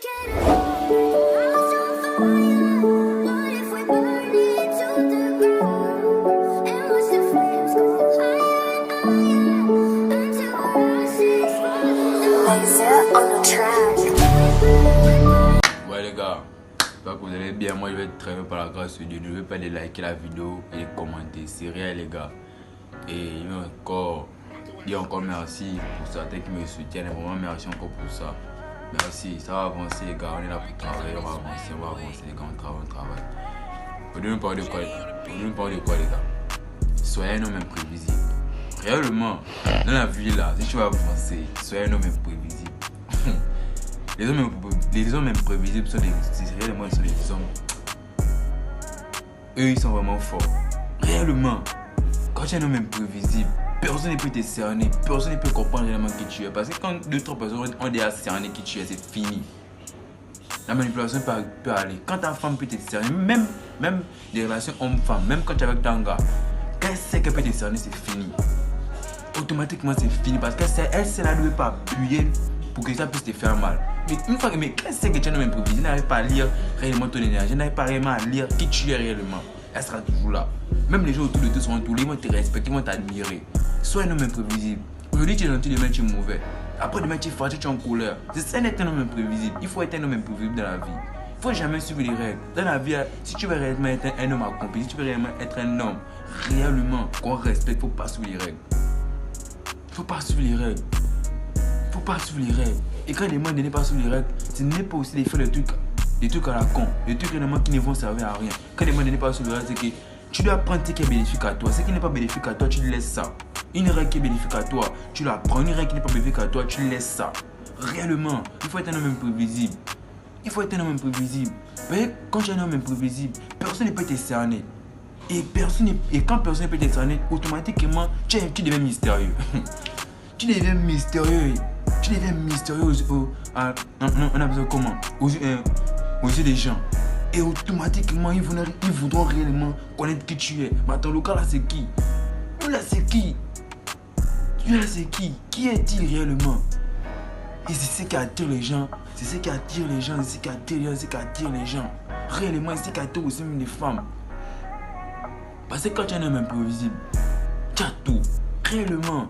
Ouais les gars, j'espère que vous allez bien. Moi je vais être très bien par la grâce de Dieu. Ne pas de liker la vidéo et de commenter, c'est réel les gars. Et dire encore merci pour certains qui me soutiennent. Vraiment merci encore pour ça. Merci, ça va avancer les gars. On est là pour travailler, on va avancer les gars, on travaille. Vous devez nous parler de quoi les gars? Soyez un homme imprévisible. Réellement, dans la vie là, si tu vas avancer, soyez un homme imprévisible. Les hommes imprévisibles sont des hommes. Eux, ils sont vraiment forts. Réellement, quand tu es un homme imprévisible, personne ne peut te cerner, personne ne peut comprendre réellement qui tu es. Parce que quand 2-3 personnes ont déjà cerné qui tu es, c'est fini. La manipulation peut aller. Quand ta femme peut te cerner, même des relations homme-femme, même quand tu es avec ton gars, quand elle sait qu'elle peut te cerner, c'est fini. Automatiquement, c'est fini parce qu'elle sait là, ne veut pas appuyer pour que ça puisse te faire mal. Mais une fois que quand elle sait que tu es un homme improvisé, elle n'arrive pas à lire réellement ton énergie, elle n'arrive pas réellement à lire qui tu es réellement. Elle sera toujours là. Même les gens autour de toi seront tous là, ils vont te respecter, ils vont t'admirer. Sois un homme imprévisible. Aujourd'hui, tu es gentil, demain, tu es mauvais. Après, demain, tu es fâché, tu es en colère. C'est ça d'être un homme imprévisible. Il faut être un homme imprévisible dans la vie. Il ne faut jamais suivre les règles. Dans la vie, si tu veux réellement être un homme accompli, si tu veux réellement être un homme réellement qu'on respecte, il ne faut pas suivre les règles. Il ne faut pas suivre les règles. Il ne faut pas suivre les règles. Et quand les gens ne pas suivre les règles, ce n'est pas aussi de faire des trucs à la con, des trucs réellement qui ne vont servir à rien. Quand les gens ne pas suivre les règles, c'est que tu dois prendre ce qui est bénéfique à toi. Ce qui n'est pas bénéfique à toi, tu laisses ça. Une règle qui est bénéfique à toi, tu la prends. Une règle qui n'est pas bénéfique à toi, tu laisses ça. Réellement, il faut être un homme imprévisible. Il faut être un homme imprévisible. Vous voyez, quand tu es un homme imprévisible, personne ne peut te cerner. Et quand personne ne peut te cerner, automatiquement, tu deviens mystérieux. Tu deviens mystérieux. Tu deviens mystérieux on a besoin comment aux yeux des gens. Et automatiquement, ils voudront réellement connaître qui tu es. Mais attends, le cas là, c'est qui? Là, c'est qui? Là, c'est qui? Qui est-il réellement? Et c'est ce qui attire les gens. C'est ce qui attire les gens. C'est ce qui attire les gens. Réellement, c'est ce qui attire aussi même les femmes. Parce que quand tu es un homme imprévisible, tu as tout. Réellement.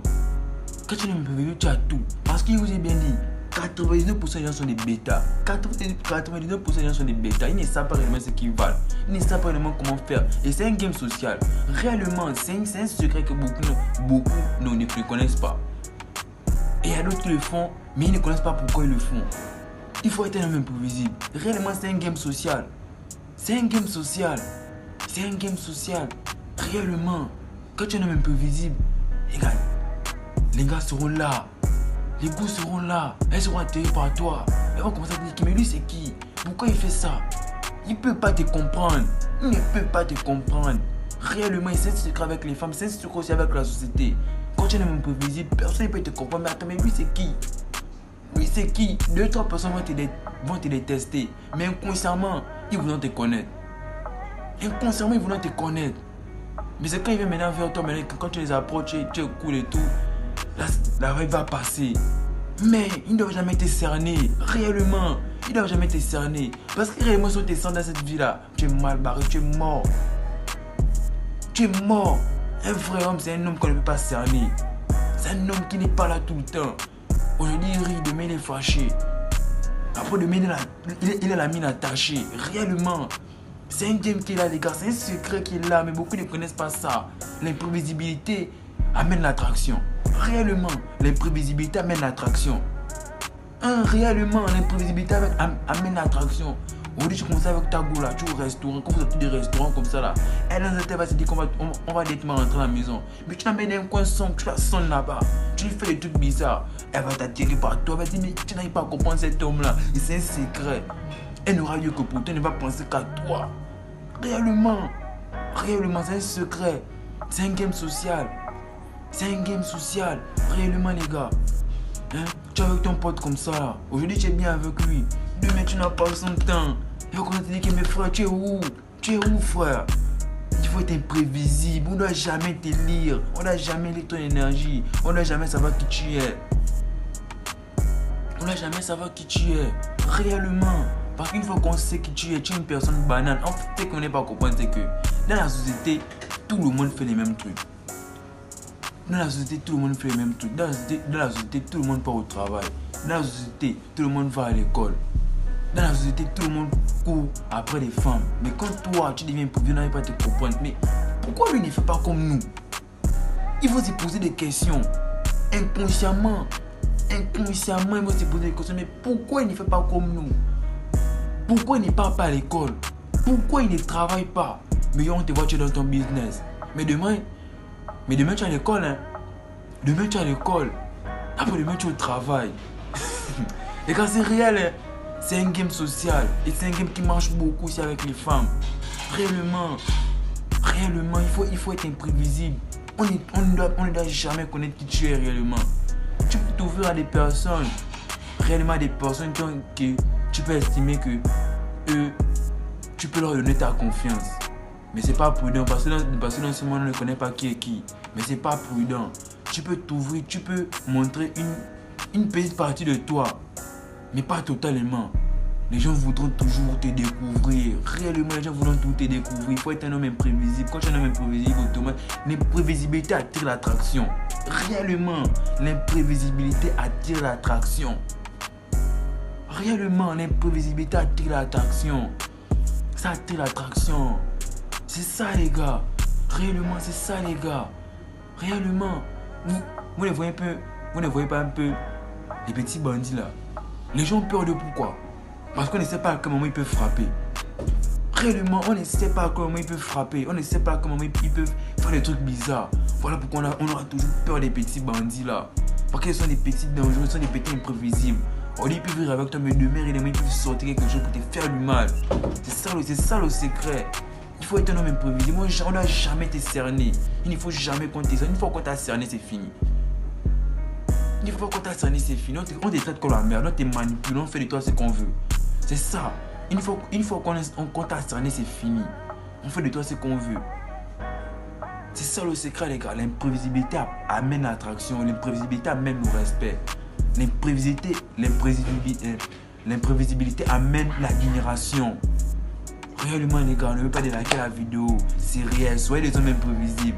Quand tu es un homme imprévisible, tu as tout. Parce que je vous ai bien dit, 99% des gens sont des bêtas. 99% des gens sont des bêtas. Ils ne savent pas réellement ce qu'ils valent. Ils ne savent pas réellement comment faire. Et c'est un game social. Réellement, c'est un secret que beaucoup ne connaissent pas. Et il y a d'autres qui le font, mais ils ne connaissent pas pourquoi ils le font. Il faut être un homme imprévisible. Réellement, c'est un game social. C'est un game social. C'est un game social. Réellement, quand tu es un homme imprévisible, regarde, les gars seront là. Les goûts seront là, elles seront atterries par toi. Elles vont commencer à te dire, mais lui c'est qui? Pourquoi il fait ça? Il ne peut pas te comprendre. Il ne peut pas te comprendre. Réellement, il s'instruit avec les femmes, il s'instruit aussi avec la société. Quand tu es un homme imprévisible, personne ne peut te comprendre. Mais attends, mais lui c'est qui? Lui c'est qui? 2-3 personnes vont te détester. Mais inconsciemment, ils voudront te connaître. Inconsciemment, ils voudront te connaître. Mais c'est quand ils viennent maintenant vers toi, quand tu les approches, tu es cool et tout. La vibe va passer. Mais ils ne doivent jamais te cerner. Réellement, ils ne doivent jamais te cerner. Parce que réellement, si on te cerne dans cette vie-là, tu es mal barré, tu es mort. Tu es mort. Un vrai homme, c'est un homme qu'on ne peut pas cerner. C'est un homme qui n'est pas là tout le temps. Aujourd'hui, il rit, demain, il est fâché. Après, demain, il a la mine attachée. Réellement. C'est un game qui est là, les gars. C'est un secret qui est là, mais beaucoup ne connaissent pas ça. L'imprévisibilité amène l'attraction. Réellement, l'imprévisibilité amène l'attraction. Réellement, l'imprévisibilité amène l'attraction. Aujourd'hui, tu commences avec ta go là, tu es au restaurant, quand vous êtes des restaurants comme ça là, elle va se dire qu'on va directement rentrer à la maison. Mais tu l'amènes un coin sombre, tu la sonnes là-bas, tu lui fais des trucs bizarres. Elle va t'attirer par toi, elle va te dire, mais tu n'arrives pas à comprendre cet homme là. Et c'est un secret. Elle n'aura lieu que pour toi, elle ne va penser qu'à toi. Réellement, c'est un secret. C'est un game social. C'est un game social. Réellement, les gars. Tu es avec ton pote comme ça là. Aujourd'hui, tu es bien avec lui. Demain, tu n'as pas son temps. Il va commencer à te dire que mes frères, tu es où? Tu es où, frère? Il faut être imprévisible. On ne doit jamais te lire. On ne doit jamais lire ton énergie. On ne doit jamais savoir qui tu es. On ne doit jamais savoir qui tu es. Réellement. Parce qu'une fois qu'on sait que tu es une personne banale, en fait, ce qu'on n'est pas comprendre, c'est que dans la société, tout le monde fait les mêmes trucs. Dans la société, tout le monde fait les mêmes trucs. Dans la société, tout le monde part au travail. Dans la société, tout le monde va à l'école. Dans la société, tout le monde court après les femmes. Mais quand toi, tu deviens pauvre, tu n'arrives pas à te comprendre. Mais pourquoi lui ne fait pas comme nous? Il faut se poser des questions. Inconsciemment, il faut se poser des questions. Mais pourquoi il ne fait pas comme nous? Pourquoi il ne part pas à l'école? Pourquoi il ne travaille pas? Mais on te voit, tu es dans ton business. Mais demain tu es à l'école. Hein? Demain tu es à l'école. Après demain tu es au travail. Les gars, c'est réel. Hein? C'est un game social. Et c'est un game qui marche beaucoup aussi avec les femmes. Réellement, il faut être imprévisible. On ne doit jamais connaître qui tu es réellement. Tu peux t'ouvrir à des personnes. Réellement des personnes que tu peux estimer que tu peux leur donner ta confiance. Mais c'est pas prudent parce que dans ce monde on ne connaît pas qui est qui. Mais c'est pas prudent. Tu peux t'ouvrir, tu peux montrer une petite partie de toi. Mais pas totalement. Les gens voudront toujours te découvrir. Réellement, les gens voudront tout te découvrir. Il faut être un homme imprévisible. Quand tu es un homme imprévisible, automatiquement, l'imprévisibilité attire l'attraction. Réellement, l'imprévisibilité attire l'attraction. Réellement, l'imprévisibilité attire l'attraction. Ça attire l'attraction. C'est ça, les gars. Réellement, c'est ça, les gars. Réellement. Vous ne voyez pas un peu les petits bandits là. Les gens ont peur de pourquoi? Parce qu'on ne sait pas à quel moment ils peuvent frapper. Réellement, on ne sait pas à quel moment ils peuvent frapper. On ne sait pas à quel moment ils peuvent faire des trucs bizarres. Voilà pourquoi on aura toujours peur des petits bandits là. Parce qu'ils sont des petits dangereux, ils sont des petits imprévisibles. On dit qu'ils peuvent vivre avec toi, mais demain, ils peuvent sortir quelque chose pour te faire du mal. C'est ça le secret. Il faut être un homme imprévisible. On ne doit jamais te cerner. Il ne faut jamais qu'on te cerne. Une fois qu'on t'a cerné, c'est fini. Une fois qu'on t'a cerné, c'est fini. On te traite comme la merde. On te manipule. On fait de toi ce qu'on veut. C'est ça. Une fois qu'on t'a cerné, c'est fini. On fait de toi ce qu'on veut. C'est ça le secret, les gars. L'imprévisibilité amène l'attraction. L'imprévisibilité amène le respect. L'imprévisibilité amène l'admiration. Réellement, les gars, ne veut pas déliker la vidéo. C'est réel. Soyez des hommes imprévisibles.